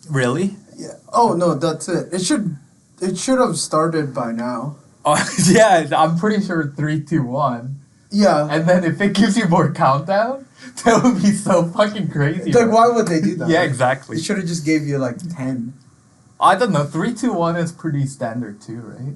Really? Yeah. Oh no, that's it. It should have started by now. Oh yeah, I'm pretty sure 3, 2, 1. Yeah. And then if it gives you more countdown, that would be so fucking crazy. Like, why would they do that? Yeah, exactly. It should have just gave you like 10. I don't know. 3, 2, 1 is pretty standard too, right?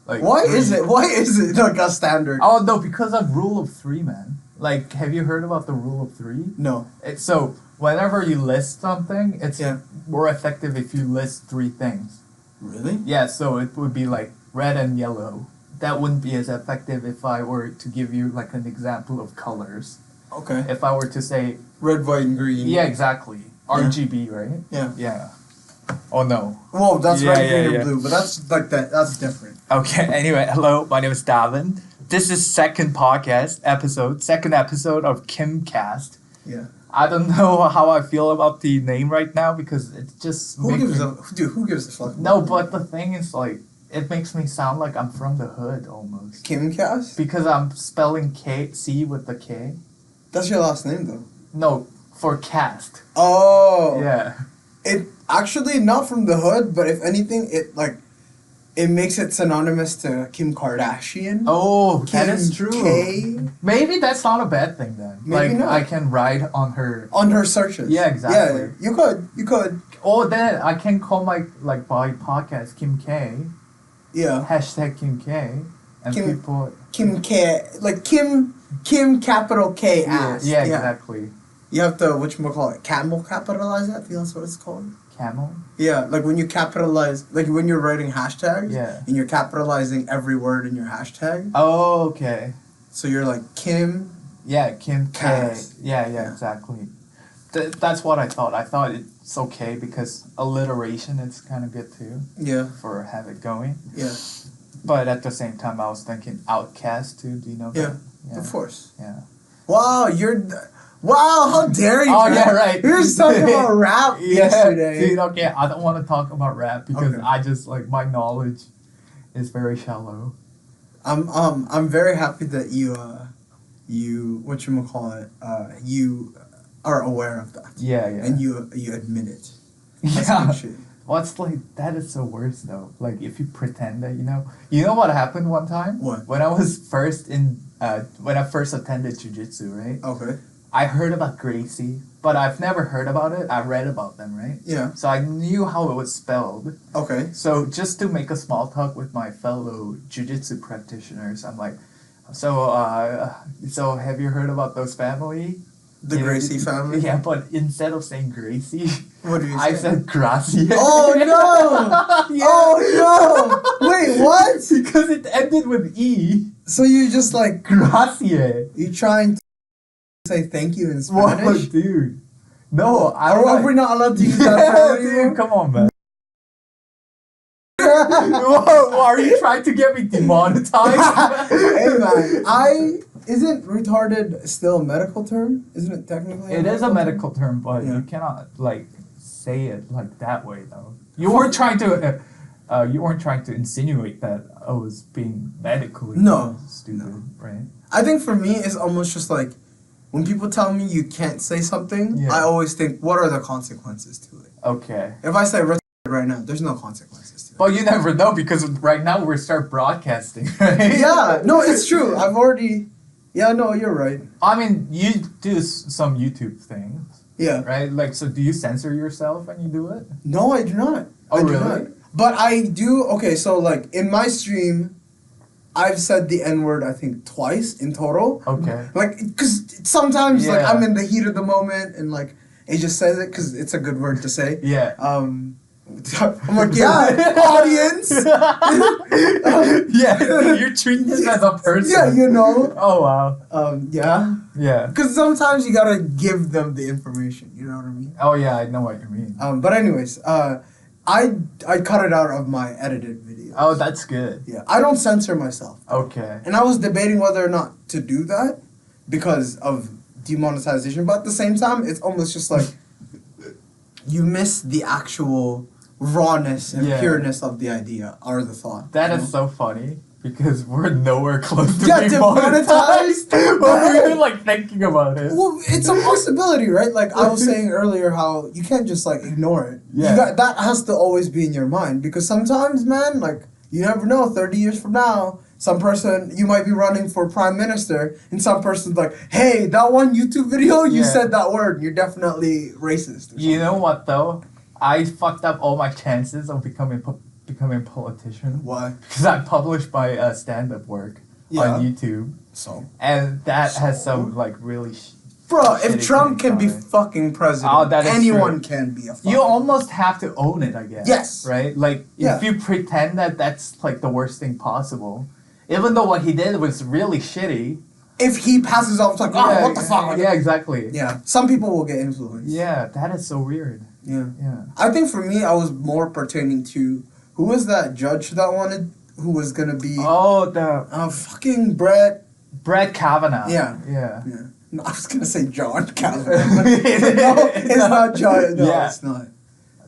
Like Why is it like a standard? Oh no, because of rule of 3, man. Like, have you heard about the rule of 3? No. So whenever you list something, it's Yeah. more effective if you list 3 things. Really? Yeah, so it would be like red and yellow. That wouldn't be as effective if I were to give you like an example of colors. Okay. If I were to say Red, white, and green. yeah, exactly. RGB, right? Yeah. Yeah. Oh no. Whoa, that's Yeah, red, yeah, green, yeah. and blue, but that's like that. That's different. Okay, anyway, hello, my name is Davin. This is second episode of KimKast. Yeah. I don't know how I feel about the name right now because it just Who gives a fuck? No, but the thing is, like, it makes me sound like I'm from the hood almost. KimKast? Because I'm spelling C with the K. That's your last name though. No, for cast. Oh. Yeah. It actually not from the hood, but if anything, it makes it synonymous to Kim Kardashian. Oh, Kim that is true. K. Maybe that's not a bad thing then. Maybe like not. I can ride on her. On her searches. Yeah, exactly. Yeah, you could. Oh, then I can call my my podcast Kim K. Yeah. Hashtag Kim K. And Kim- people. Kim K, like Kim capital K Yeah, ass. yeah, exactly. You have to capitalize that. I think that's what it's called. Camel. Yeah, like when you capitalize, like when you're writing hashtags. Yeah. And you're capitalizing every word in your hashtag. Oh, okay. So you're like Kim. Yeah, Kim K. Cast. Yeah, Yeah. exactly. That's what I thought. I thought it's okay because alliteration is kind of good too Yeah. for have it going. Yeah. But at the same time, I was thinking Outcast too. Do you know Yeah. that? Of course. Yeah. Wow, wow, how dare you? Oh, man. yeah, right. We were just talking about rap yesterday. Dude, okay, I don't want to talk about rap because Okay. I just like my knowledge is very shallow. I'm very happy that you whatchamacallit, you are aware of that. Yeah, yeah. And you admit it. That's yeah. good shit. What's like that is the worst though. Like if you pretend that you know what happened one time? What? When I was first when I first attended jujitsu, right? Okay. I heard about Gracie, but I've never heard about it. I read about them, right? Yeah. So I knew how it was spelled. Okay. So just to make a small talk with my fellow jiu-jitsu practitioners, I'm like, so have you heard about those family? The Gracie family? Yeah, but instead of saying Gracie, What do you I say? said Gracie. Oh no! Yeah. Oh no! Wait, what? Because it ended with E. So you just like Gracie. you trying to say thank you in What, Spanish? dude? No, I Are don't we like... not allowed to use that Yeah, word dude, anymore? come on, man. Whoa, are you trying to get me demonetized? Hey man, isn't retarded still a medical term? Isn't it technically? It is a term? medical term, but Yeah. you cannot like say it like that way though. You weren't trying to insinuate that I was being medically No. stupid, No. right? I think for me, it's almost just like when people tell me you can't say something, Yeah. I always think, what are the consequences to it? Okay. If I say retarded right now, there's no consequences to it. But you never know because right now we're start broadcasting, right? Yeah, no, it's true. I've already. Yeah, no, you're right. I mean, you do some YouTube things, Yeah. right? Like, so do you censor yourself when you do it? No, I do not. Oh, I do really? not. But I do. Okay, so like in my stream, I've said the N word I think twice in total. Okay. Like, cause sometimes like Yeah. I'm in the heat of the moment and like it just says it because it's a good word to say. Yeah. I'm like, yeah, audience. Yeah, you're treating this as a person. Yeah, you know. Oh wow. Yeah. Yeah. Because sometimes you gotta give them the information. You know what I mean? Oh yeah, I know what you mean. But anyways, I cut it out of my edited videos. Oh, that's good. Yeah, I don't censor myself. Okay. And I was debating whether or not to do that because of demonetization. But at the same time, it's almost just like you miss the actual rawness and Yeah. pureness of the idea or the thought. That you is know? so funny because we're nowhere close to Yeah, being demonetized. monetized. But we were like thinking about it. Well, it's a possibility, right? Like I was saying earlier, how you can't just like ignore it. Yeah. You got that has to always be in your mind because sometimes, man, like you never know. 30 years from now, some person you might be running for prime minister, and some person's like, "Hey, that one YouTube video you said that word. You're definitely racist." Or You know something. what though? I fucked up all my chances of becoming politician. Why? Because I published my stand-up work Yeah. on YouTube, So, and that has some like really. bro, if shitty Trump things can on be it. fucking president, Oh, that is anyone true. can be a fucking. You almost have to own it, I guess. Yes. Right? Like, Yeah. if you pretend that that's, like, the worst thing possible, even though what he did was really shitty. If he passes off, it's like, oh, what the fuck? Yeah, exactly. Yeah. Some people will get influenced. Yeah, that is so weird. Yeah. Yeah. I think for me, I was more pertaining to who was that judge that wanted, who was gonna be, Oh, the fucking Brett. Brett Kavanaugh. Yeah. Yeah. Yeah. No, I was gonna say John Kavanaugh. No, it's not John. No, Yeah. it's not.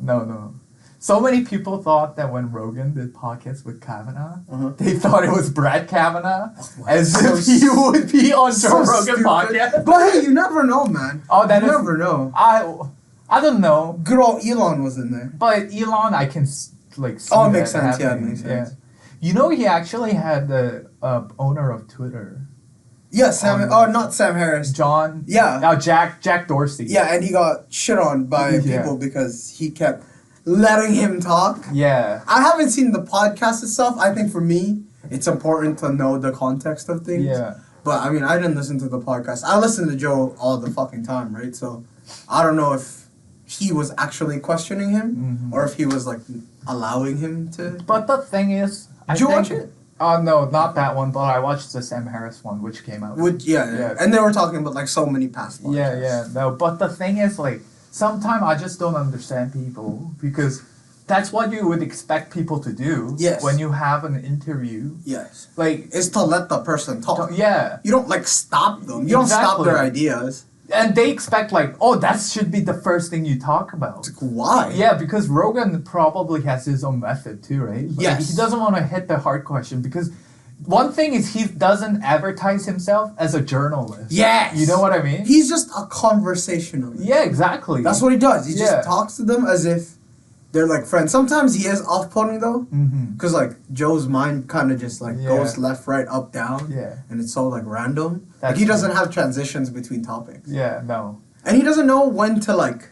No. So many people thought that when Rogan did podcasts with Kavanaugh, Uh-huh. they thought it was Brad Kavanaugh, wow. as So if he would be on Joe So Rogan stupid. podcast. But hey, you never know, man. Oh, that you is. never know. I don't know, Good old Elon was in there. but Elon, I can like. See Oh, it that makes sense. Yeah, it happening. makes sense. You know, he actually had the owner of Twitter, Yeah, Sam. Oh, not Sam Harris. John. Yeah. Jack Dorsey. Yeah, and he got shit on by Yeah. people because he kept letting him talk. Yeah. I haven't seen the podcast itself. I think for me, it's important to know the context of things. Yeah. But I mean, I didn't listen to the podcast. I listen to Joe all the fucking time, right? So I don't know if he was actually questioning him or if he was like allowing him to. But the thing is, Did you watch it? Oh no, not that one. But I watched the Sam Harris one, which came out. Yeah. And they were talking about like so many past podcasts. Yeah. No, but the thing is, like, sometimes I just don't understand people because that's what you would expect people to do. Yes. When you have an interview, Yes. like, It's to let the person talk. yeah, You don't like stop them. You don't stop their Exactly. ideas. and they expect like, oh, that should be the first thing you talk about. It's like, why? Yeah, because Rogan probably has his own method too, right? Like, Yes. He doesn't want to hit the hard question because one thing is he doesn't advertise himself as a journalist. Yes. You know what I mean? He's just a conversationalist. Yeah, exactly. That's what he does. He Yeah. just talks to them as if they're like friends. Sometimes he is off-putting though, because like Joe's mind kind of just like Yeah. goes left, right, up, down, Yeah. and it's so like random. Like That's he doesn't true. have transitions between topics, Yeah, no. and he doesn't know when to like.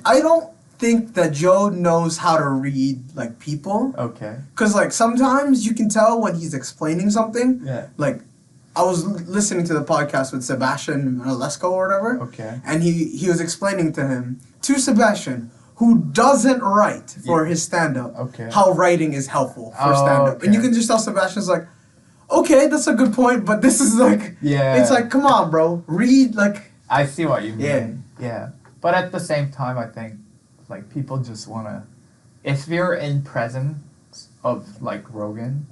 I don't think that Joe knows how to read like people, Okay. because like sometimes you can tell when he's explaining something. Yeah. Like, I was listening to the podcast with Sebastian Lesko or whatever. Okay. And he was explaining to Sebastian, who doesn't write for his stand-up, Okay. how writing is helpful for Oh, stand-up. And you okay. can just tell Sebastian's like, okay, that's a good point, but this is like, Yeah. it's like, come on, bro, read, like, I see what you mean. Yeah. Yeah. But at the same time, I think, like, people just want to... If you're in presence of, like, Rogan,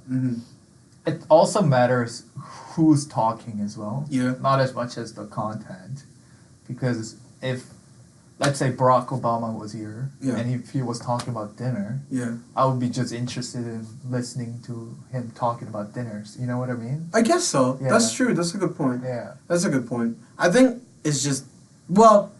it also matters who's talking as well. Yeah. Not as much as the content. Because if, let's say Barack Obama was here, Yeah. and if he was talking about dinner, yeah. I would be just interested in listening to him talking about dinners. You know what I mean? I guess so. Yeah. That's true. That's a good point. Yeah. That's a good point. I think it's just, well,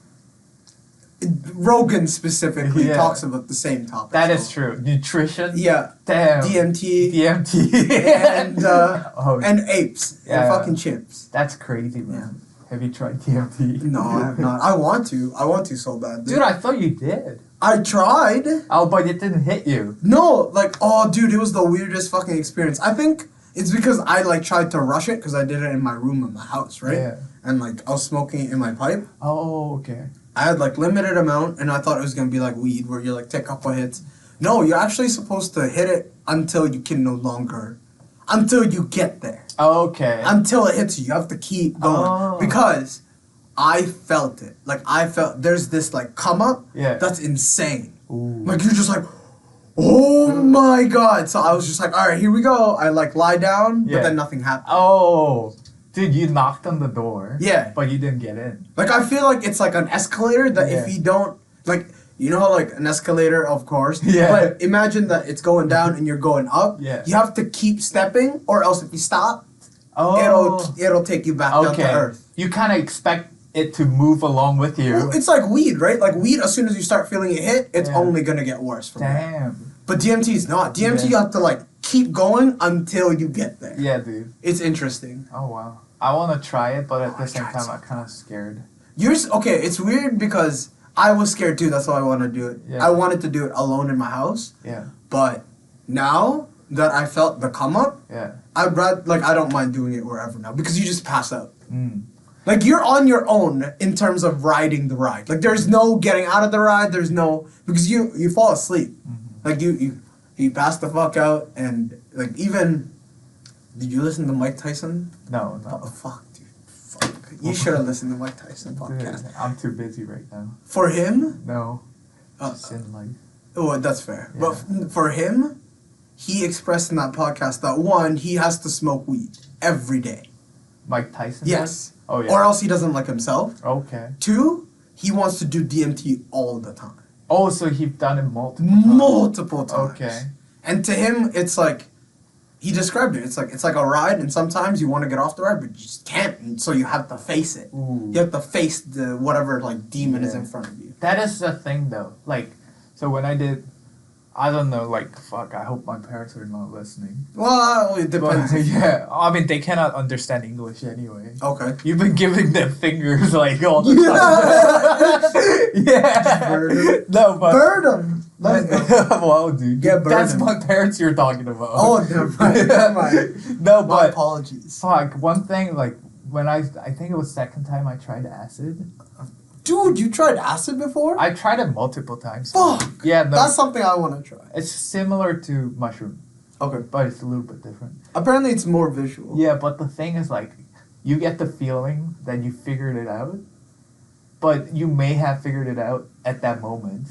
Rogan specifically Yeah. talks about the same topic. That is true. Nutrition. Yeah. Damn. DMT. DMT. and oh, and apes Yeah. and fucking chips. that's crazy, man. Have you tried DMT? No, I have not. I want to so bad. Dude, I thought you did. I tried. Oh, but it didn't hit you. No, like, oh, dude, it was the weirdest fucking experience. I think it's because I like tried to rush it because I did it in my room in my house, right? Yeah. And like I was smoking it in my pipe. Oh, okay. I had like limited amount, and I thought it was gonna be like weed, where you like take a couple hits. No, you're actually supposed to hit it until you can no longer, until you get there. Okay. Until it hits you. You have to keep going. Oh. Because I felt it. Like, there's this, like, come up Yeah. that's insane. Ooh. Like, you're just like, oh my God. So I was just like, all right, here we go. I, like, lie down, Yeah. but then nothing happened. Oh. Dude, you knocked on the door. Yeah. But you didn't get in. Like, I feel like it's like an escalator that Yeah. if you don't, like, You know how like an escalator, of course. Yeah. But imagine that it's going down and you're going up. Yeah. You have to keep stepping, or else if you stop, it'll take you back down to earth. You kind of expect it to move along with you. Well, it's like weed, right? Like weed, as soon as you start feeling it hit, it's only gonna get worse from there. Damn. But DMT is not. DMT you have to like keep going until you get there. Yeah, dude. It's interesting. Oh wow. I want to try it, but at the same time, something. I'm kind of scared. Okay, it's weird because I was scared too. That's why I want to do it. Yeah. I wanted to do it alone in my house. Yeah. But now that I felt the come up, Yeah. I don't mind doing it wherever now because you just pass out. Mm. Like you're on your own in terms of riding the ride. Like there's no getting out of the ride. There's no because you fall asleep. Mm-hmm. Like you pass the fuck out and like even. Did you listen to Mike Tyson? No. Oh, fuck, dude. Fuck. You should have listened to Mike Tyson podcast. Dude, I'm too busy right now. For him? No. Just in life. Oh, that's fair. Yeah. But for him, he expressed in that podcast that one, he has to smoke weed every day. Mike Tyson? Yes. Does? Oh, yeah. Or else he doesn't like himself. Okay. Two, he wants to do DMT all the time. Oh, so he's done it multiple times. Okay. And to him, it's like, he described it. It's like a ride, and sometimes you want to get off the ride, but you just can't. And so you have to face it. Ooh. You have to face the whatever like demon is in front of you. That is the thing, though. Like, so when I did, I don't know. Like, fuck. I hope my parents are not listening. Well, it depends. But, yeah. I mean, they cannot understand English anyway. Okay. You've been giving them fingers like all the time. Yeah. Bird 'em. No, but. Bird 'em. Well, dude. Get bird That's 'em. my parents you're talking about. Oh, never mind. Never mind. No, My but. apologies. Fuck. One thing, like, when I think it was second time I tried acid. Dude, you tried acid before? I tried it multiple times. Fuck. Yeah, no. That's something I want to try. It's similar to mushroom, Okay. but it's a little bit different. Apparently, it's more visual. Yeah, but the thing is, like, you get the feeling that you figured it out, but you may have figured it out at that moment.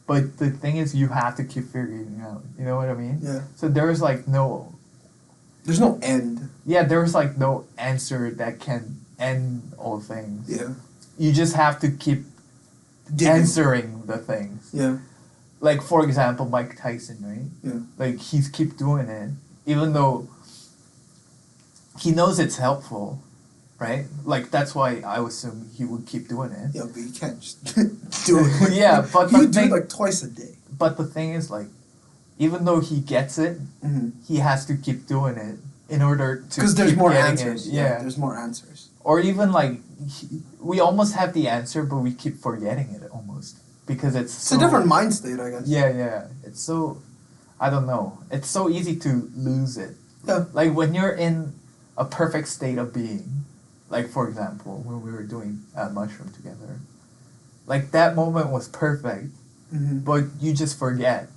But the thing is, you have to keep figuring it out. You know what I mean? Yeah. So there's like no. There's no end. Yeah, there's like no answer that can end all things. Yeah. You just have to keep Digging. answering the things. Yeah. Like, for example, Mike Tyson, right? Yeah. Like, he's keep doing it, even though he knows it's helpful, right? Like, that's why I assume he would keep doing it. Yeah, but you can't just do it. Yeah, but you the do thing, it like twice a day. but the thing is, like, even though he gets it, he has to keep doing it in order to Because there's keep more getting answers. it. Yeah. There's more answers. Or even, like, we almost have the answer, but we keep forgetting it almost. Because It's a different mind state, I guess. Yeah. It's so, I don't know. It's so easy to lose it. Yeah. Like when you're in a perfect state of being, like for example, when we were doing mushroom together, like that moment was perfect, but you just forget,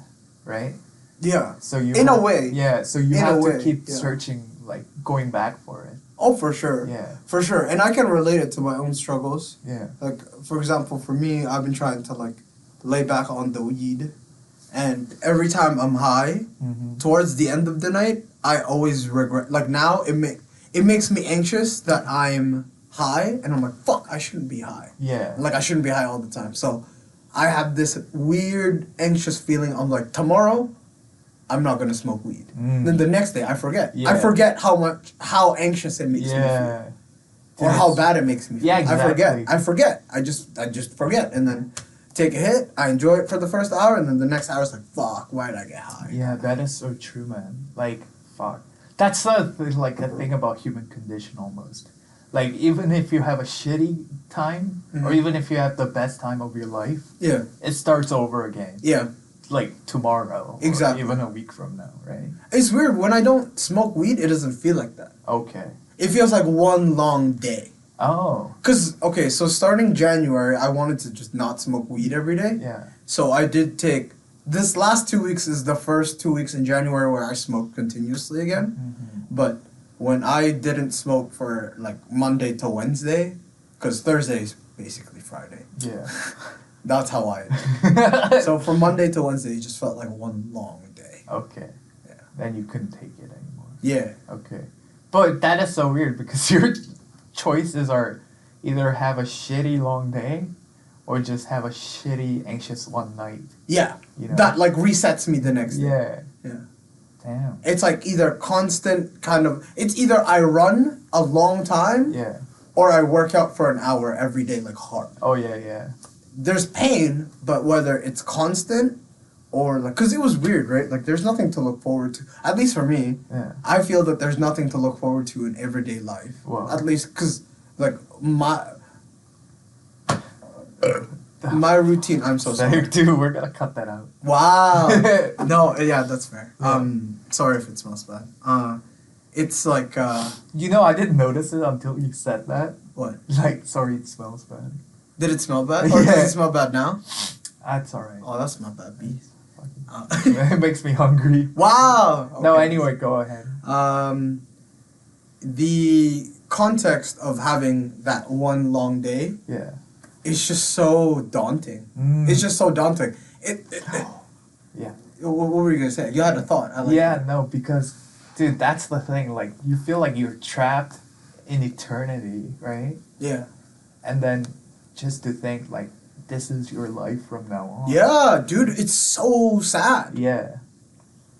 right? Yeah. So you In a way. Yeah. So you In have a to way, keep yeah. searching, like going back for it. Oh, for sure. Yeah. For sure. And I can relate it to my own struggles. Yeah. Like, for example, for me, I've been trying to, like, lay back on the weed. And every time I'm high, towards the end of the night, I always regret. Like, now, it makes me anxious that I'm high. And I'm like, fuck, I shouldn't be high. Yeah. Like, I shouldn't be high all the time. So, I have this weird, anxious feeling. I'm like, tomorrow, I'm not going to smoke weed. Then the next day, I forget. Yeah. I forget how anxious it makes me feel. Or how bad it makes me feel. Yeah, exactly. I forget. I just forget. And then take a hit, I enjoy it for the first hour, and then the next hour is like, fuck, why did I get high? Yeah, that is so true, man. Like, fuck. That's like a thing about human condition almost. Like, even if you have a shitty time, or even if you have the best time of your life, Yeah. it starts over again. Yeah. Like, tomorrow. Exactly. Or even a week from now, right? It's weird. When I don't smoke weed, it doesn't feel like that. Okay. It feels like one long day. Oh. Because, okay, so starting January, I wanted to just not smoke weed every day. Yeah. So I did take... This last 2 weeks is the first 2 weeks in January where I smoked continuously again. But when I didn't smoke for, like, Monday to Wednesday, because Thursday is basically Friday. Yeah. That's how I... So from Monday to Wednesday, it just felt like one long day. Okay. Yeah. Then you couldn't take it anymore. Yeah. Okay. But that is so weird because your choices are either have a shitty long day or just have a shitty, anxious one night. Yeah. You know? That like resets me the next day. Yeah. Yeah. Damn. It's like either constant kind of. It's either I run a long time. Yeah. Or I work out for an hour every day, like hard. Oh yeah. There's pain, but whether it's constant or like, cause it was weird, right? Like, there's nothing to look forward to. At least for me, Yeah. I feel that there's nothing to look forward to in everyday life. Wow. At least, cause like my routine. I'm so sorry. Dude, we're gonna cut that out. Wow. No, yeah, that's fair. Sorry if it smells bad. It's like You know, I didn't notice it until you said that. what? Like, sorry, it smells bad. Did it smell bad? Or does it smell bad now? That's alright. Oh, that's not bad, B. It makes me hungry. Wow. No, Okay. anyway, go ahead. The context of having that one long day Yeah. is just so daunting. Mm. It's just so daunting. Yeah. What were you gonna say? You had a thought. I like Yeah, that. no, because, dude, that's the thing. Like, you feel like you're trapped in eternity, right? Yeah. And then just to think, like, this is your life from now on. Yeah, dude, it's so sad. Yeah.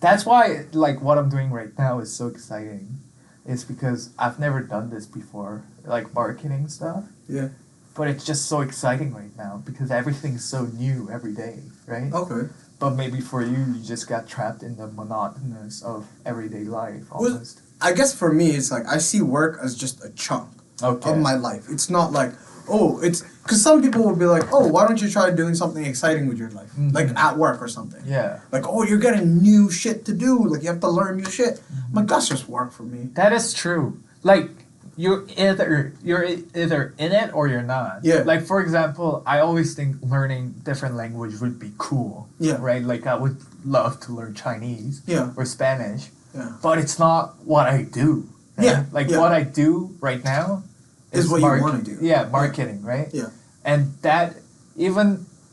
That's why, like, what I'm doing right now is so exciting. It's because I've never done this before, like, marketing stuff. Yeah. But it's just so exciting right now because everything's so new every day, right? Okay. But maybe for you just got trapped in the monotonous of everyday life Well, almost. I guess for me, it's like I see work as just a chunk Okay. of my life. It's not like, oh, it's because some people will be like, oh, why don't you try doing something exciting with your life, Mhm. like at work or something. Yeah. Like, oh, you're getting new shit to do. Like, you have to learn new shit. I'm like, that's just work for me. That is true. Like you're either in it or you're not. Yeah. Like for example, I always think learning different language would be cool. Yeah. Right? Like I would love to learn Chinese Yeah. or Spanish. Yeah. But it's not what I do. Right? Yeah, Like yeah. what I do right now Is what you wanna do. Yeah, marketing, right? Yeah. And that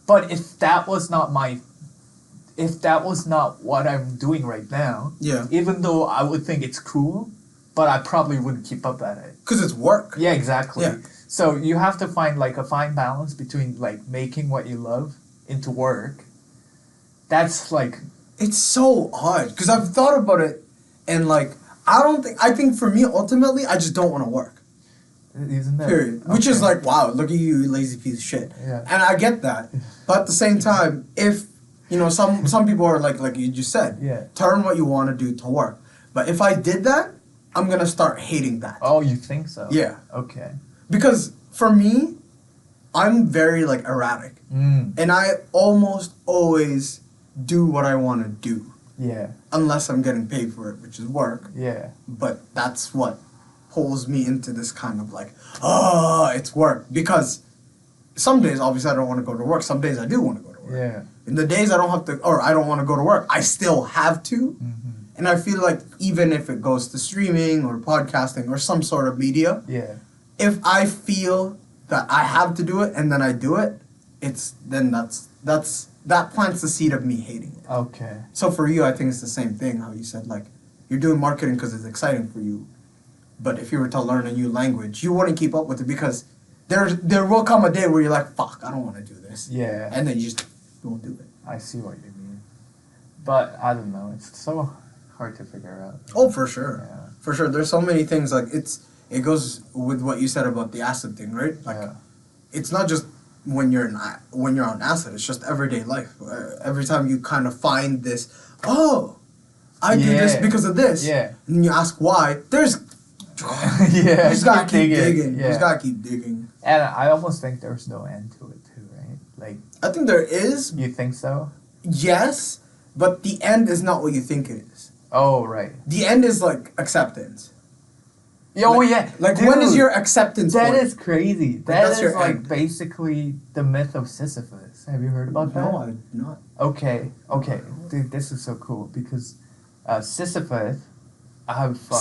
but if that was not what I'm doing right now, Yeah. even though I would think it's cool, but I probably wouldn't keep up at it. Because it's work. Yeah, exactly. Yeah. So you have to find like a fine balance between like making what you love into work. That's like It's so odd. Because I've thought about it and like, I think for me, ultimately, I just don't want to work. isn't that Period. Which is okay. like, wow, look at you, you lazy piece of shit. Yeah. And I get that. But at the same time, if, you know, some people are like you just said, Yeah. turn what you want to do to work. But if I did that, I'm going to start hating that. Oh, you think so? Yeah. Okay. Because for me, I'm very like erratic. Mm. And I almost always do what I want to do. Yeah. Unless I'm getting paid for it, which is work. Yeah. But that's what pulls me into this kind of like, oh, it's work. Because some days, obviously, I don't want to go to work. Some days I do want to go to work. Yeah. And the days I don't have to, or I don't want to go to work, I still have to. Mm-hmm. And I feel like even if it goes to streaming or podcasting or some sort of media, Yeah. if I feel that I have to do it and then I do it, that plants the seed of me hating it. Okay. So for you, I think it's the same thing. How you said like you're doing marketing because it's exciting for you, but if you were to learn a new language, you wouldn't keep up with it because there will come a day where you're like, fuck, I don't want to do this. Yeah. And then you just won't do it. I see what you mean. But I don't know. It's so hard to figure out. Oh, for sure. Yeah. For sure. There's so many things like it goes with what you said about the acid thing, right? Like Yeah. it's not just when you're on acid. It's just everyday life. Every time you kind of find this, oh, I do this Yeah. because of this. Yeah. And you ask why. There's Yeah. you just gotta keep digging. Yeah. You just gotta keep digging. And I almost think there's no end to it too, right? Like, I think there is, you think so? yes, but the end is not what you think it is. Oh, right. The end is like acceptance. Oh, Like- yeah. Like Dude, when is your acceptance That point? is crazy. that's That your is like end. basically the myth of Sisyphus. Have you heard about that? No, I'm not. Okay. Dude, this is so cool because Sisyphus,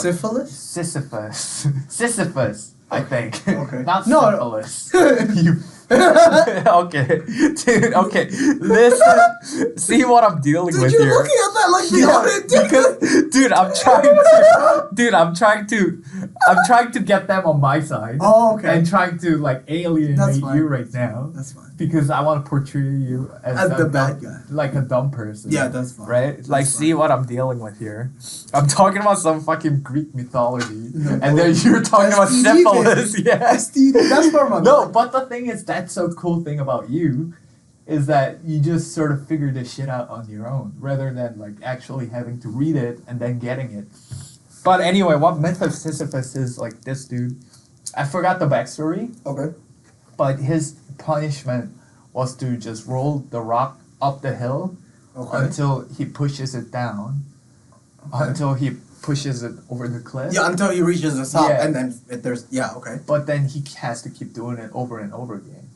Syphilis? Sisyphus. Sisyphus, I think. Okay. Not No. syphilis. You. Okay. Dude, okay. Listen. See what I'm dealing Dude, with you're here. looking at that like the other because, dude, I'm trying to get them on my side. Oh, okay. And trying to like alienate you right now. That's fine. Because I want to portray you as the bad guy, like a dumb person. Yeah, that's fine. Right? That's like, fine. see what I'm dealing with here. I'm talking about some fucking Greek mythology, and then you're talking about syphilis. Baby. Yeah, STD. That's normal. no, but the thing is, that's so cool thing about you, is that you just sort of figure this shit out on your own, rather than like actually having to read it and then getting it. But anyway, what myth of Sisyphus is like this dude. I forgot the backstory. Okay. But his punishment was to just roll the rock up the hill until he pushes it down, until he pushes it over the cliff. Yeah, until he reaches the top, and then okay. But then he has to keep doing it over and over again.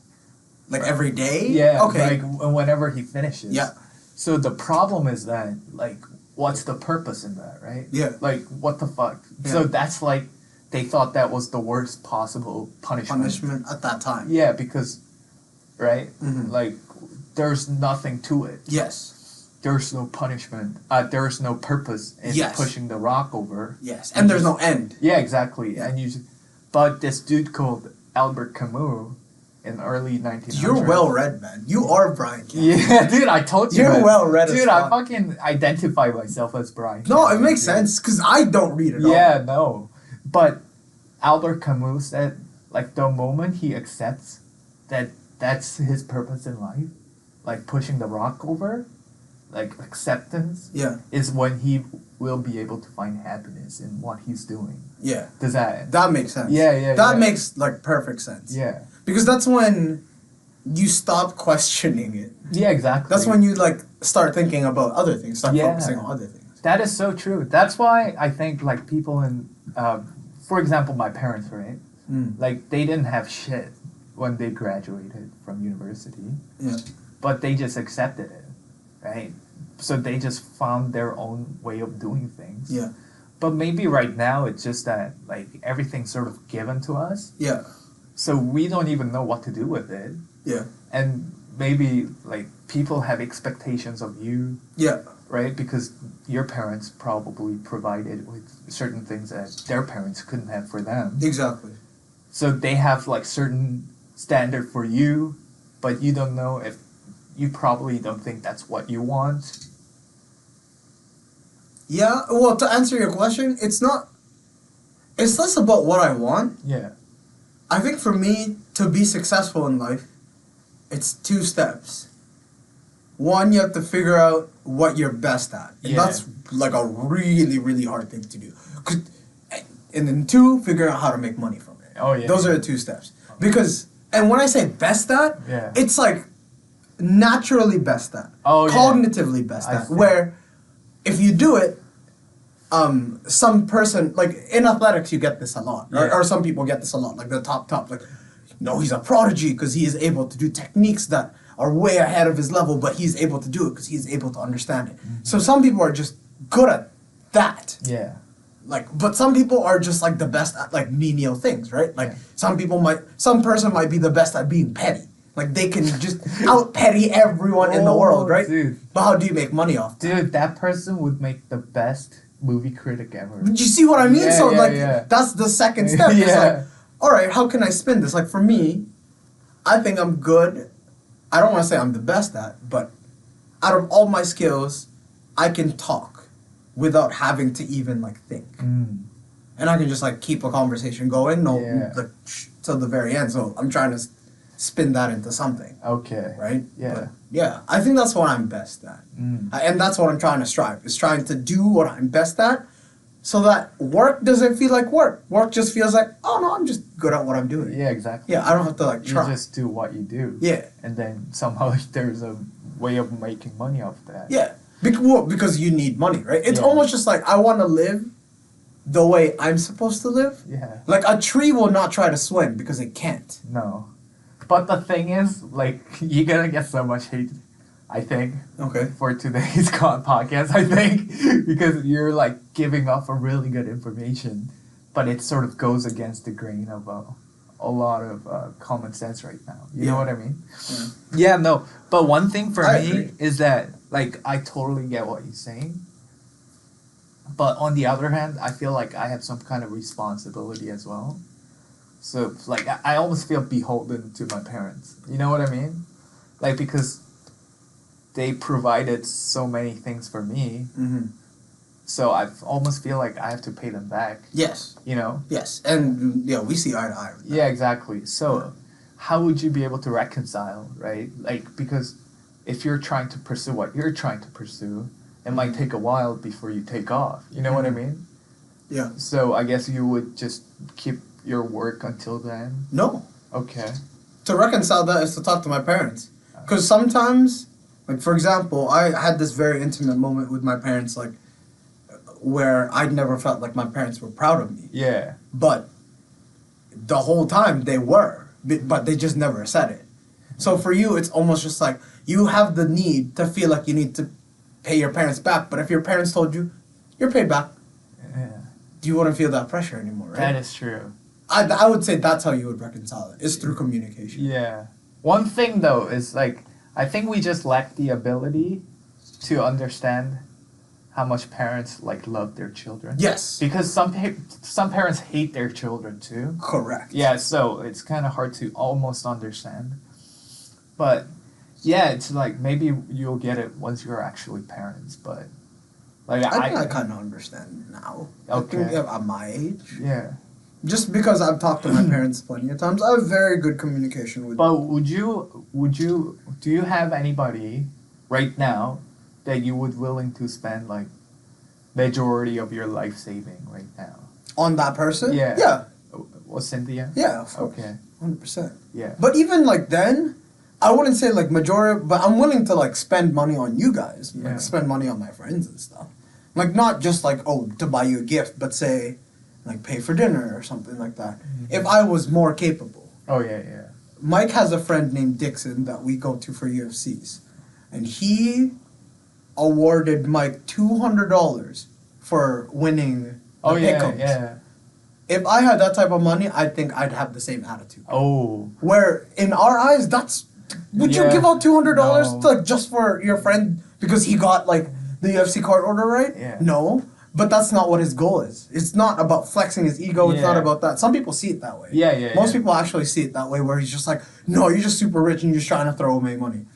Like every day? Yeah, okay. like whenever he finishes. Yeah. So the problem is that, like, what's the purpose in that, right? Yeah. Like, what the fuck? Yeah. So that's like, they thought that was the worst possible punishment. Punishment at that time. Yeah, because, right? Mm-hmm. Like, there's nothing to it. Yes. There's no punishment. There's no purpose in pushing the rock over. Yes, and there's no end. Yeah, exactly. And but this dude called Albert Camus in early 1900s. You're well read, man. You are Brian Campbell. Yeah, dude, I told you. You're well read. Dude, I fucking identify myself as Brian. No, Campbell, it makes sense because I don't read it all. Yeah, no. But Albert Camus said, like, the moment he accepts that that's his purpose in life, like pushing the rock over, like acceptance, is when he will be able to find happiness in what he's doing. Yeah. Does that? That makes sense. Yeah. That makes like perfect sense. Yeah. Because that's when you stop questioning it. Yeah, exactly. That's when you like start thinking about other things, start focusing on other things. That is so true. That's why I think like people in, for example, my parents, right? Like they didn't have shit when they graduated from university. Yeah. But they just accepted it, right? So they just found their own way of doing things. Yeah. But maybe right now it's just that like everything's sort of given to us. Yeah. So we don't even know what to do with it. Yeah. And maybe like people have expectations of you. Yeah. Right? Because your parents probably provided with certain things that their parents couldn't have for them. Exactly. So they have like certain standard for you, but you don't know if you probably don't think that's what you want. Yeah, well, to answer your question, it's less about what I want. Yeah. I think for me to be successful in life, it's 2 steps. One, you have to figure out what you're best at. And that's like a really, really hard thing to do. And then 2, figure out how to make money from it. Oh, yeah. Those are the 2 steps. Because, and when I say best at, it's like naturally best at. Cognitively best at. Where if you do it, some person, like in athletics you get this a lot. Or some people get this a lot. Like the top, like, no, he's a prodigy because he is able to do techniques that are way ahead of his level, but he's able to do it because he's able to understand it. Mm-hmm. So some people are just good at that. Yeah. Like, but some people are just like the best at like menial things, right? Like some person might be the best at being petty. Like they can just out petty everyone in the world, right? Dude. But how do you make money off that? Dude, that person would make the best movie critic ever. Do you see what I mean? That's the second step. It's like, all right, how can I spin this? Like for me, I think I'm good. I don't want to say I'm the best at, but out of all my skills, I can talk without having to even like think. And I can just like keep a conversation going, till the very end. So I'm trying to spin that into something. Okay. Right? Yeah. But yeah, I think that's what I'm best at. And that's what I'm trying to strive, is trying to do what I'm best at so that work doesn't feel like work. Work just feels like, oh no, I'm just good at what I'm doing. Yeah, exactly. Yeah, I don't have to like try. You just do what you do. Yeah. And then somehow there's a way of making money off that. Yeah. Because you need money, right? It's almost just like I want to live the way I'm supposed to live. Yeah. Like a tree will not try to swim because it can't. No. But the thing is, like, you're gonna get so much hate, I think. Okay. For today's podcast, I think. Because you're, like, giving off a really good information. But it sort of goes against the grain of a lot of common sense right now. You know what I mean? Yeah, no. But one thing for me is that, like I totally get what you're saying. But on the other hand, I feel like I have some kind of responsibility as well. So like I almost feel beholden to my parents. You know what I mean? Like because they provided so many things for me. Mm-hmm. So I almost feel like I have to pay them back. Yes. You know? Yes. And yeah, we see eye to eye with that. Yeah, exactly. So how would you be able to reconcile, right? Like because if you're trying to pursue what you're trying to pursue, it might take a while before you take off. You know what I mean? Yeah. So I guess you would just keep your work until then? No. Okay. To reconcile that is to talk to my parents. Because sometimes, like for example, I had this very intimate moment with my parents, like where I'd never felt like my parents were proud of me. Yeah. But the whole time they were, but they just never said it. So for you, it's almost just like you have the need to feel like you need to pay your parents back. But if your parents told you, you're paid back, Yeah. do you want to feel that pressure anymore, right? That is true. I would say that's how you would reconcile it, is through communication. Yeah. One thing though is like I think we just lack the ability to understand how much parents like love their children. Yes. Because some parents hate their children too. Correct. Yeah, so it's kind of hard to almost understand. But yeah, it's like maybe you'll get it once you're actually parents, but like I think I kind of understand now. Okay. I think at my age. Yeah. Just because I've talked to my parents plenty of times, I have very good communication with them. But do you have anybody right now that you would willing to spend like majority of your life saving right now? On that person? Yeah. Yeah. Was Cynthia? Yeah, of course. Okay. 100%. Yeah. But even like then, I wouldn't say like majority, but I'm willing to like spend money on you guys. Yeah. Like spend money on my friends and stuff. Like not just like, oh, to buy you a gift, but say like pay for dinner or something like that. Mm-hmm. If I was more capable. Oh yeah, yeah. Mike has a friend named Dixon that we go to for UFCs. And he awarded Mike $200 for winning the Oh yeah, pick'ems. yeah. If I had that type of money, I think I'd have the same attitude. Oh. Where in our eyes, that's would you Yeah. give out $200 No. to, like, just for your friend because he got like the UFC card order right? Yeah. No, but that's not what his goal is. It's not about flexing his ego. It's not Yeah. about that. Some people see it that way. Yeah, yeah. Most yeah. people actually see it that way, where he's just like, no, you're just super rich and you're just trying to throw away money.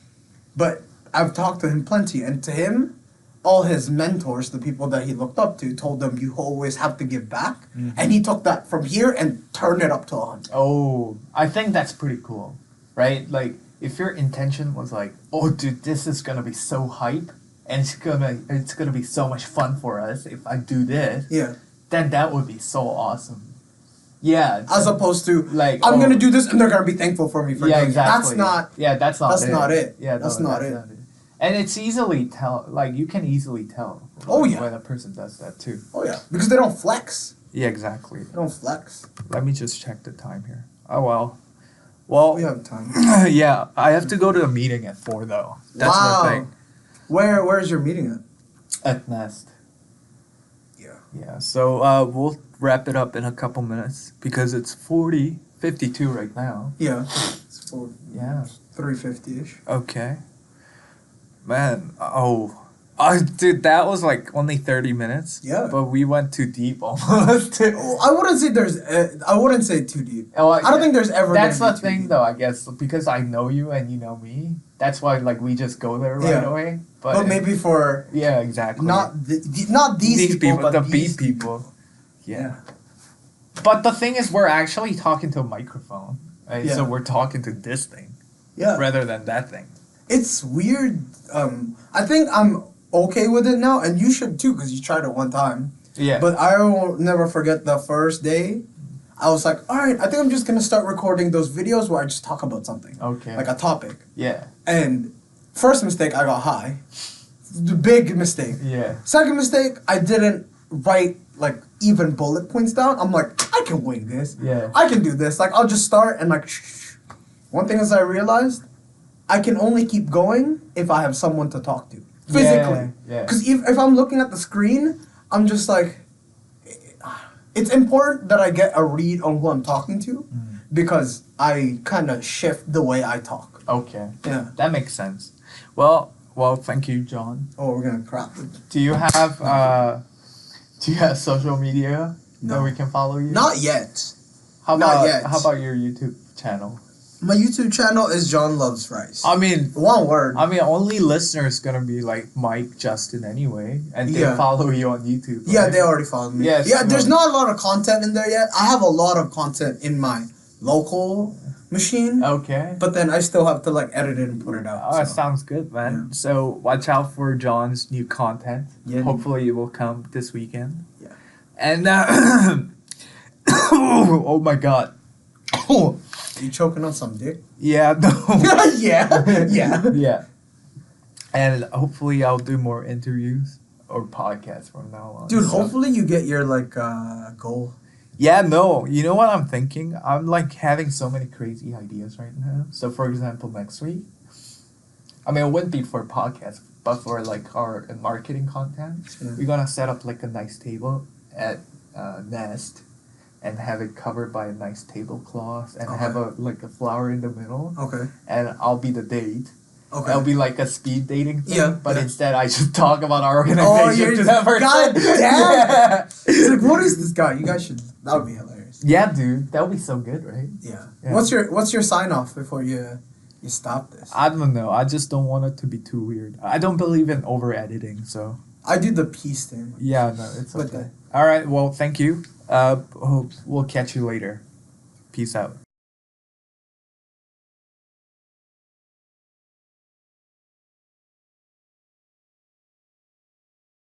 But I've talked to him plenty, and to him, all his mentors, the people that he looked up to, told him you always have to give back, and he took that from here and turned it up to 100. Oh, I think that's pretty cool, right? Like if your intention was like, oh, dude, this is gonna be so hype, and it's gonna be so much fun for us if I do this, Yeah. then that would be so awesome. Yeah. As opposed to like I'm gonna do this and they're gonna be thankful for me for yeah, doing exactly. it. That's That's not it. it. Yeah, That's no, not it. And it's easily tell, like you can easily tell. Oh, yeah. When a person does that too. Oh yeah, because they don't flex. Yeah, exactly. They don't flex. Let me just check the time here. Oh well. Well, We have time. yeah, I have to go to a meeting at 4 though. That's Wow. the thing. Where's your meeting at? At Nest. Yeah. Yeah, so we'll wrap it up in a couple minutes because it's 52 right now. Yeah. It's for Yeah. 350-ish. Okay. Man, dude, that was like only 30 minutes. Yeah. But we went too deep almost. I wouldn't say too deep. Oh, I don't think there's ever. That's gonna the be too thing, deep. though. I guess because I know you and you know me. That's why, like, we just go there right Yeah. away. But maybe for yeah, exactly. not these people, but the these beat people. Yeah. Yeah. But the thing is, we're actually talking to a microphone, right? Yeah. So we're talking to this thing Yeah. rather than that thing. It's weird. I think I'm okay with it now, and you should too, because you tried it one time. Yeah. But I will never forget the first day. I was like, all right, I think I'm just gonna start recording those videos where I just talk about something, Okay. like a topic. Yeah. And first mistake, I got high. The big mistake. Yeah. Second mistake, I didn't write like even bullet points down. I'm like, I can wing this. Yeah. I can do this. Like, I'll just start and like. One thing is, I realized I can only keep going if I have someone to talk to physically. Yeah. Because if I'm looking at the screen, I'm just like. It's important that I get a read on who I'm talking to, because I kind of shift the way I talk. Okay. Yeah. That makes sense. Well, Well, thank you, John. Oh, we're gonna crop it. Do you have social media that we can follow you? Not yet. How Not about yet. how about your YouTube channel? My YouTube channel is John Loves Rice. I mean, one word. I mean, only listeners gonna be like Mike, Justin anyway, and they follow you on YouTube. Right? Yeah, they already follow me. Yes, yeah, there's not a lot of content in there yet. I have a lot of content in my local machine. Okay. But then I still have to like edit it and put it out. Oh, that sounds good, man. Yeah. So watch out for John's new content. Yeah. Hopefully it will come this weekend. Yeah. And oh my god. Oh. You choking on some dick? Yeah, no. yeah. Yeah. And hopefully I'll do more interviews or podcasts from now on. Dude, So- hopefully you get your like goal. Yeah, no. You know what I'm thinking? I'm like having so many crazy ideas right now. So for example, next week, I mean, it wouldn't be for podcasts, but for like our marketing content, we're gonna set up like a nice table at Nest, and have it covered by a nice tablecloth, and have a flower in the middle. Okay. And I'll be the date. Okay. It'll be like a speed dating thing, Yeah, but yeah. instead I just talk about our organization Oh, you're to that person. God damn! Yeah. It's like, what is this guy? You guys should. That would be hilarious. Yeah, dude, that would be so good, right? Yeah. Yeah. What's your sign off before you stop this? I don't know. I just don't want it to be too weird. I don't believe in over editing, so I do the peace thing. yeah, no, it's But okay. All right, well, thank you. We'll catch you later. Peace out.